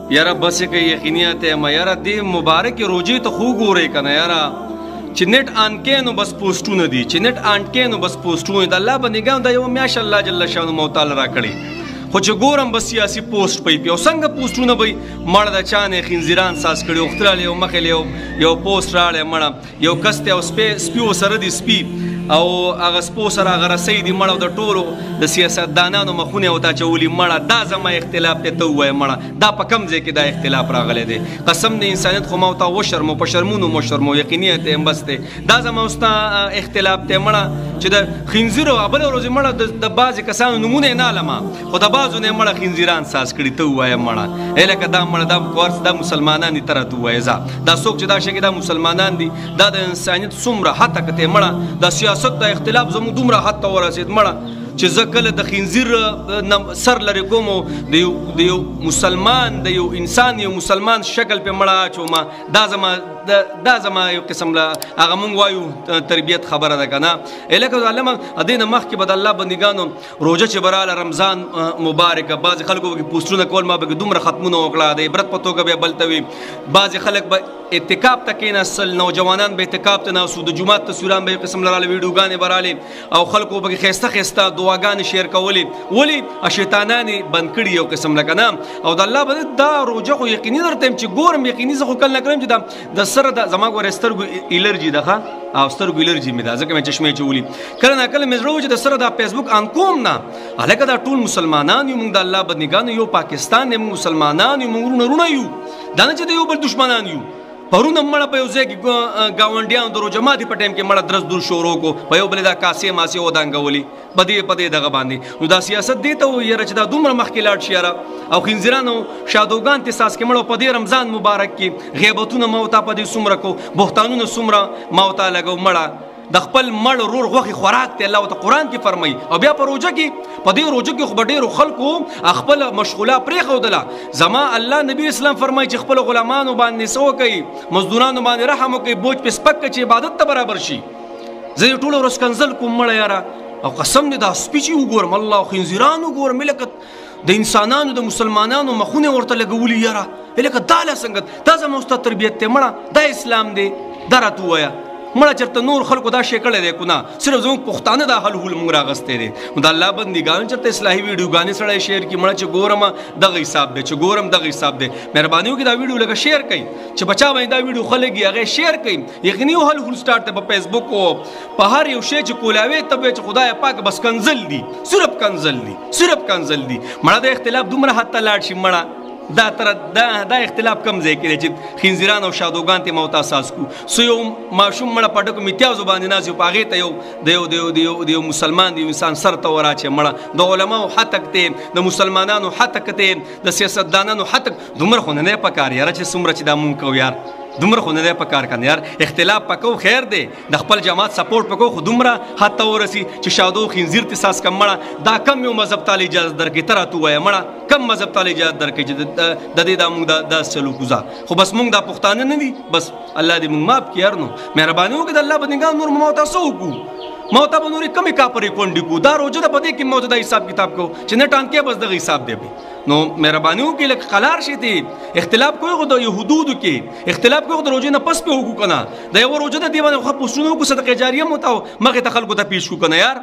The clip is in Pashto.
یاره بس که یقینیت ما یاره دی مبارک روجی ته خو ګورې کنه یاره چې نت آن کې نو بس پوسټونه دي چې نت آن کې نو بس پوسټونه د الله بندګان دا یو میاش الله جل شانه مو تعالی را کړی خو چې ګورم بس سیاسي پوسټ پي او څنګه پوسټونه وي مړ د چانه خنزیران ساس کړي او خطر له مخې یو پوسټ راړې مړ یو کسته او سپیو سره دي سپی او هغه سپو سره هغه رسۍ دي مړه د ټولو د سیاستدانانو مخونه ورته اچولي مړه دا زما اختلاف دی ته ووایه مړه دا په کوم ځای کې دا اختلاف راغلی دی قسم د انسانیت خو ما ورته وشرمو په شرمونو مو شرمو یقینیت یم بس دی دا زما ستا اختلاف دی مړه چې د خنزیرو بله ورځې مړه د بعضې کسانو نومونه یې نه علمه خو د بعضو نه یې مړه خنزیران ساز کړي ته ووایه مړه لکه دا مړه دا کورس دا مسلمانان دي ته راته ووایه ځه دا څوک چې دا شي دا مسلمانان دي دا د انسانیت څومره حد تک دی مړه دا سیاست د اختلاف زموږ دومره حد ته ورسېد مړه چې زه کله د خنزیر سر لرې کوم د یو مسلمان د یو انسان یو مسلمان شکل پې مړه اچوم دا زما یو قسم له هغه مونږ وایو تربیت خبره ده که نه لکه علمه دې نه مخکې به د الله بندګانو روژه چې به راله رمضان مبارکه بعضې خلکو به پوسټونه کول ما به دومره ختمونه وکړه د عبرت په توګه به بل ته وي بعضې خلک به اعتکاف ته کېناستل نوجوانان به اعتکاف ته ناستو د جومات تصویران به یو قسم لراله ویډیوګانې به رالې او خلکو به ښایسته ښایسته دعاګانې شیر کولې ولې شیطانان یې بند کړي یو قسم لکه نه او د الله به دا روژه خو یقیني درته یم چې ګورم یقیني زه خو کله نه کړم چې د سره د زما ګورې سترګو الرجي ده ښه او سترګو الرجي مې ده ځکه مې چشمې چولي کله نه کله مې زړه و چې د سره دا فیسبوک آن کوم نه هلکه دا ټول مسلمانان یو موږ د الله بندګانو یو پاکستان یو مسلمانان یو موږ وروڼه یو دا نه چې د یو بل دشمنان یو پرونه مړه په یو ځای کې ګاونډیانو د روژه ماتي په ټایم کې مړه درس دور شروع کو په یو بل دا کاسې ماسې ودانګولي په دې دغه باندې نو دا سیاست دی ته وایي یاره چې دا دومره مخکې لاړ شي یاره او خنزیرانو شادوګان ته ساس کې مړه په دې رمضان مبارک کې غیبتونه ما ورته په دې څومره کو بهتانونه څومره ما ورته لګو مړه د خپل مړ رور غوښې خوراک ته الله ورته قرآن کې فرمایي او بیا په روژه کې په دې روژه کې خو به ډېرو خلکو خپله مشغوله پرېښودله زما الله نبي اسلام فرمایي چې خپلو غلامانو باندې څه وکوي مزدورانو باندې رحم وکوي بوج پې سپک کړي چې عبادت ته برابر شي زه یې ټوله ورځ کنځل کوم مړه یاره او قسم دې دا سپي چې وګورم الله خنزیران وګورم لکه د انسانانو د مسلمانانو مخونه ورته لګولي یاره لکه دا له څنګه دا زما ستا تربیت دی مړه دا اسلام دی دا راته ووایه مړه چېرته نور خلکو دا شی کړی دی که نه صرف زموږ پښتانه دا حل هول مونږ راغستی دی نو د الله بندګانو چېرته اصلاحي ویډیوګانې سړی شیر کړي مړه چې ګورم دغه حساب دی چې ګورم دغه حساب دی مهرباني وکړي دا ویډیو لږه شیر کړئ چې بچا باندې دا ویډیو ښه لګي هغه شیر کړئ یقیني یو حل هول سټارټ دی په فیسبوک او په هر یو شی چې کولاوې ته به چې خدای پاک بس کنځل دي صرف کنځل دي صرف کنځل دي مړه د اختلاف دومره حد ته لاړ شي مړه دا اختلاف کم ځای کې دی چې خنزیران او شادوګان ته موت اساس کو سو یو ماشوم مړه پټکو میتیازو باندې ناز یو په هغې ته یو د یو مسلمان د یو انسان سر ته وراچې مړه د علماو حتک ته د مسلمانانو حتک ته د سیاستدانانو حتک دومره خو نه دی پکار یاره چې څومره چې دا مونږ کوو یار دومره خو نه دی پکار کنه یار اختلاف پکو خیر دی د خپل جماعت سپورټ پکو خو دومره حتی ورسی چې شادو خنزیر ته ساس کم مړه دا کم یو مذهب تعالی اجازه درکې تر تو وای مړه کم مذهب تعالی اجازه درکې چې د دې دا مونږ دا چلو کوزا خو بس مونږ دا پښتانه نه دي بس الله دې مونږ ماف کړي نو مهرباني وکړه الله بندګان نور مو تاسو وکړو ما ته به نورې کمې کاپرې کونډې کو دا روژه ده په دې کې ما ته دا حساب کتاب کو چې نه ټانکې بس دغه حساب دی نو مهرباني وکړئ لږ قلار شئ ته اختلاف کوئ خو د یو حدودو کې اختلاف کوئ خو د روژې نه پس پې وکړو که نه د یوه روژه ده دې باندې خو پوسټونه وکړو صدقې جاریه مو ته مخې ته خلکو ته پیش کړو که نه یار